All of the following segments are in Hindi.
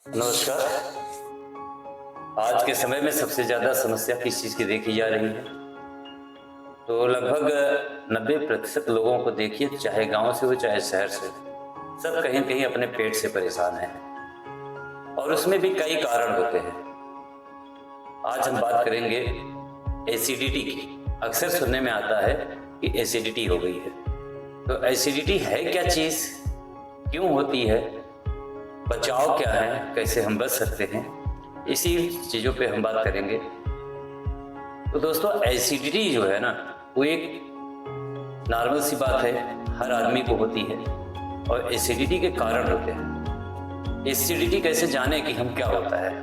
नमस्कार। आज के समय में सबसे ज़्यादा समस्या किस चीज़ की देखी जा रही है? तो लगभग 90% लोगों को देखिए, चाहे गांव से हो चाहे शहर से, सब कहीं न कहीं अपने पेट से परेशान हैं और उसमें भी कई कारण होते हैं। आज हम बात करेंगे एसिडिटी की। अक्सर सुनने में आता है कि एसिडिटी हो गई है। तो एसिडिटी है क्या चीज़? क्यों होती है? बचाव क्या है? कैसे हम बच सकते हैं? इसी चीज़ों पे हम बात करेंगे। तो दोस्तों, एसिडिटी जो है ना, वो एक नॉर्मल सी बात है, हर आदमी को होती है और एसिडिटी के कारण होते हैं। एसिडिटी कैसे जाने कि हम क्या होता है?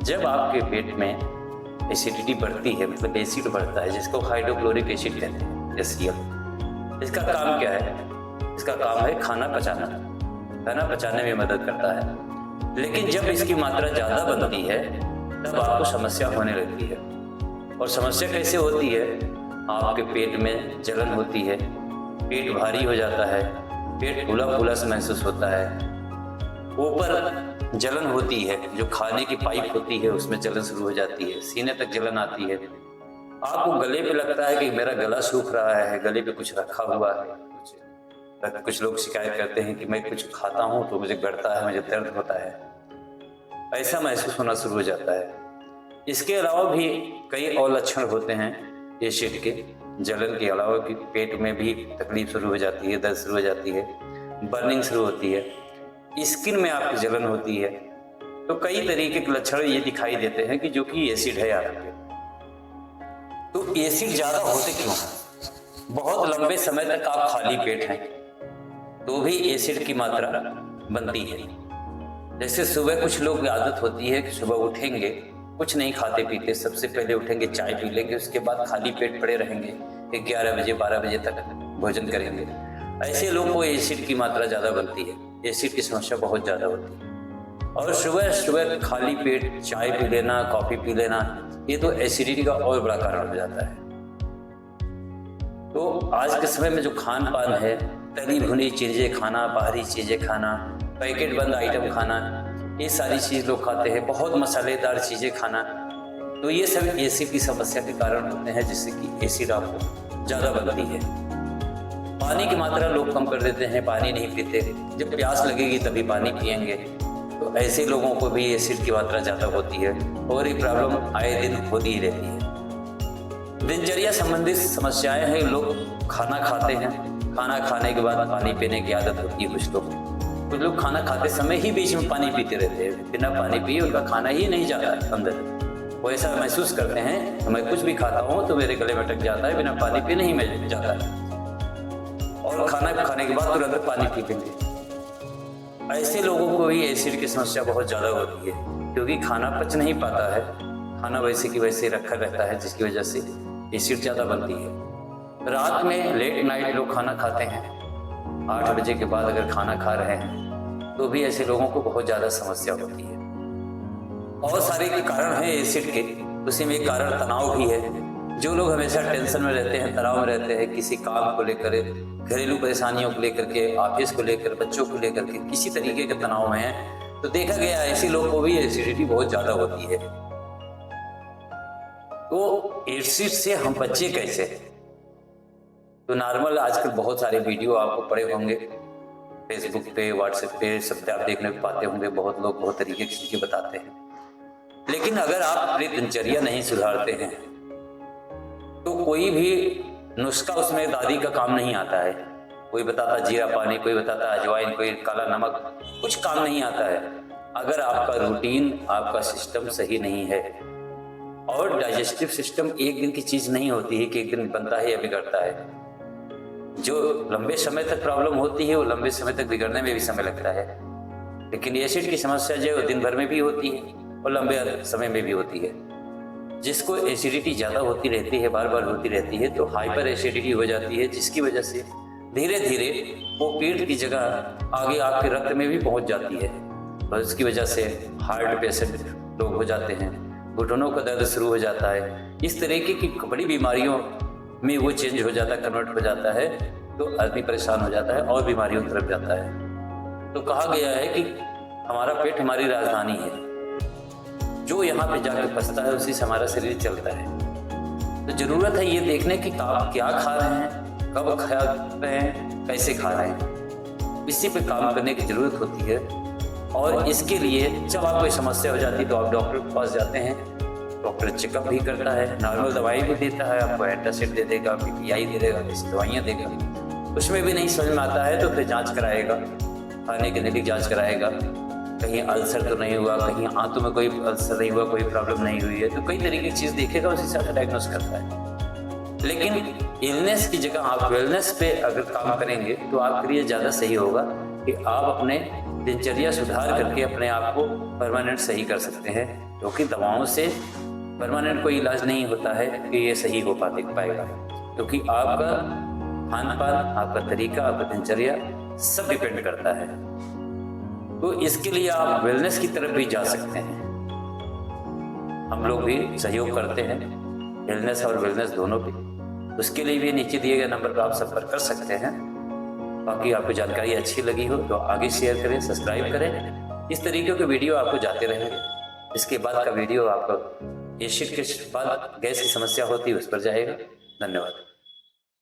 जब आपके पेट में एसिडिटी बढ़ती है, मतलब एसिड बढ़ता है, जिसको हाइड्रोक्लोरिक एसिड कहते हैं, HCl। इसका काम क्या है? इसका काम है खाना पचाना, खाना पचाने में मदद करता है। लेकिन जब इसकी मात्रा ज़्यादा बनती है तब आपको समस्या होने लगती है। और समस्या कैसे होती है? आपके पेट में जलन होती है, पेट भारी हो जाता है, पेट फूला फूला सा महसूस होता है, ऊपर जलन होती है, जो खाने की पाइप होती है उसमें जलन शुरू हो जाती है, सीने तक जलन आती है। आपको गले पे लगता है कि मेरा गला सूख रहा है, गले पे कुछ रखा हुआ है। कुछ लोग शिकायत करते हैं कि मैं कुछ खाता हूँ तो मुझे गड़ता है, मुझे दर्द होता है, ऐसा महसूस होना शुरू हो जाता है। इसके अलावा भी कई और लक्षण होते हैं एसिड के। जलन के अलावा कि पेट में भी तकलीफ शुरू हो जाती है, दर्द शुरू हो जाती है, बर्निंग शुरू होती है, स्किन में आपकी जलन होती है। तो कई तरीके के लक्षण ये दिखाई देते हैं कि जो कि एसिड है आपके। तो एसिड ज़्यादा होते क्यों हैं? बहुत लंबे समय तक आप खाली पेट हैं तो भी एसिड की मात्रा बनती है। जैसे सुबह कुछ लोग की आदत होती है कि सुबह उठेंगे, कुछ नहीं खाते पीते, सबसे पहले उठेंगे चाय पी लेंगे, उसके बाद खाली पेट पड़े रहेंगे, 11 बजे 12 बजे तक भोजन करेंगे। ऐसे लोगों को एसिड की मात्रा ज़्यादा बनती है, एसिड की समस्या बहुत ज़्यादा होती है। और सुबह सुबह खाली पेट चाय पी लेना, कॉफ़ी पी लेना, ये तो एसिडिटी का और बड़ा कारण हो जाता है। तो आज के समय में जो खान पान है, तली भुनी चीज़ें खाना, बाहरी चीज़ें खाना, पैकेट बंद आइटम खाना, ये सारी चीज़ लोग खाते हैं, बहुत मसालेदार चीज़ें खाना, तो ये सब एसिड की समस्या के कारण होते हैं, जिससे कि एसिड आपको ज़्यादा बनती है। पानी की मात्रा लोग कम कर देते हैं, पानी नहीं पीते, जब प्यास लगेगी तभी पानी पिएंगे, तो ऐसे लोगों को भी एसिड की मात्रा ज़्यादा होती है और ये प्रॉब्लम आए दिन होती ही रहती है। दिनचर्या संबंधित समस्याएं हैं। लोग खाना खाते हैं, खाना खाने के बाद पानी पीने की आदत होती है कुछ लोग खाना खाते समय ही बीच में पानी पीते रहते हैं, बिना पानी पिए उनका खाना ही नहीं जाता है अंदर। वो ऐसा महसूस करते हैं तो मैं कुछ भी खाता हूँ तो मेरे गले में अटक जाता है, बिना पानी पिए नहीं मैं जाता है, और खाना खाने के बाद तुरंत पानी पी लेंगे। ऐसे लोगों को भी एसिड की समस्या बहुत ज़्यादा होती है, क्योंकि खाना पच नहीं पाता है, खाना वैसे की वैसे रखा रहता है, जिसकी वजह से एसिड ज़्यादा बनती है। रात में लेट नाइट लोग खाना खाते हैं, 8 बजे के बाद अगर खाना खा रहे हैं तो भी ऐसे लोगों को बहुत ज़्यादा समस्या होती है। और सारे के कारण हैं एसिड के, उसी में एक कारण तनाव भी है। जो लोग हमेशा टेंशन में रहते हैं, तनाव में रहते हैं, किसी काम को लेकर, घरेलू परेशानियों को लेकर के, ऑफिस को लेकर, बच्चों को लेकर के, किसी तरीके के तनाव में हैं, तो देखा गया ऐसे लोग को भी एसिडिटी बहुत ज़्यादा होती है। तो एसिड से हम बचे कैसे? तो नॉर्मल आजकल बहुत सारे वीडियो आपको पड़े होंगे, फेसबुक पे, व्हाट्सएप पे, सब पे आप देखने को पाते होंगे, बहुत लोग बहुत तरीके की चीज़ें बताते हैं। लेकिन अगर आप अपनी दिनचर्या नहीं सुधारते हैं तो कोई भी नुस्खा उसमें दादी का काम नहीं आता है। कोई बताता जीरा पानी, कोई बताता अजवाइन, कोई काला नमक, कुछ काम नहीं आता है अगर आपका रूटीन, आपका सिस्टम सही नहीं है। और डाइजेस्टिव सिस्टम एक दिन की चीज़ नहीं होती है कि एक दिन बनता है या बिगड़ता है। जो लंबे समय तक प्रॉब्लम होती है वो लंबे समय तक बिगड़ने में भी समय लगता है। लेकिन एसिड की समस्या जो है दिन भर में भी होती है और लंबे समय में भी होती है। जिसको एसिडिटी ज़्यादा होती रहती है, बार बार होती रहती है, तो हाइपर एसिडिटी हो जाती है, जिसकी वजह से धीरे धीरे वो पेट की जगह आगे आपके रक्त में भी पहुंच जाती है और उसकी वजह से हार्ट पेशेंट लोग हो जाते हैं, घुटनों का दर्द शुरू हो जाता है। इस तरीके की बड़ी बीमारियों में वो चेंज हो जाता है, कन्वर्ट हो जाता है, तो आदमी परेशान हो जाता है और बीमारियों की तरफ जाता है। तो कहा गया है कि हमारा पेट हमारी राजधानी है, जो यहाँ पे जाकर फंसता है उसी से हमारा शरीर चलता है। तो जरूरत है ये देखने की आप क्या खा रहे हैं, कब खा रहे हैं, कैसे खा रहे हैं, इसी पे काम करने की जरूरत होती है। और इसके लिए जब आपको कोई समस्या हो जाती है तो आप डॉक्टर के पास जाते हैं, डॉक्टर चेकअप भी करता है, नॉर्मल दवाई भी देता है, आपको एंटासिड दे देगा, पीपीआई दे देगा, ऐसी दवाइयाँ देगा। उसमें भी नहीं समझ में आता है तो फिर जांच कराएगा, खाने की नली जांच कराएगा, कहीं अल्सर तो नहीं हुआ, कहीं आंतों में कोई अल्सर नहीं हुआ, कोई प्रॉब्लम नहीं हुई है, तो कई तरीके की चीज़ देखेगा, उस हिसाब से डायग्नोस करता है। लेकिन इलनेस की जगह आप वेलनेस पे अगर काम करेंगे तो आपके लिए ज़्यादा सही होगा कि आप अपने दिनचर्या सुधार करके अपने आप को परमानेंट सही कर सकते हैं, क्योंकि दवाओं से परमानेंट कोई इलाज नहीं होता है कि ये सही हो पाएगा, क्योंकि आपका खान पान, आपका तरीका, आपका दिनचर्या सब डिपेंड करता है। तो इसके लिए आप वेलनेस की तरफ भी जा सकते हैं, हम लोग भी सहयोग करते हैं वेलनेस और वेलनेस दोनों भी। उसके लिए भी नीचे दिए गए नंबर पर आप संपर्क कर सकते हैं। बाकी आपको जानकारी अच्छी लगी हो तो आगे शेयर करें, सब्सक्राइब करें, इस तरीके के वीडियो आपको जाते रहेंगे। इसके बाद का वीडियो आपको एसिड के बाद गैस की समस्या होती है उस पर जाएगा। धन्यवाद।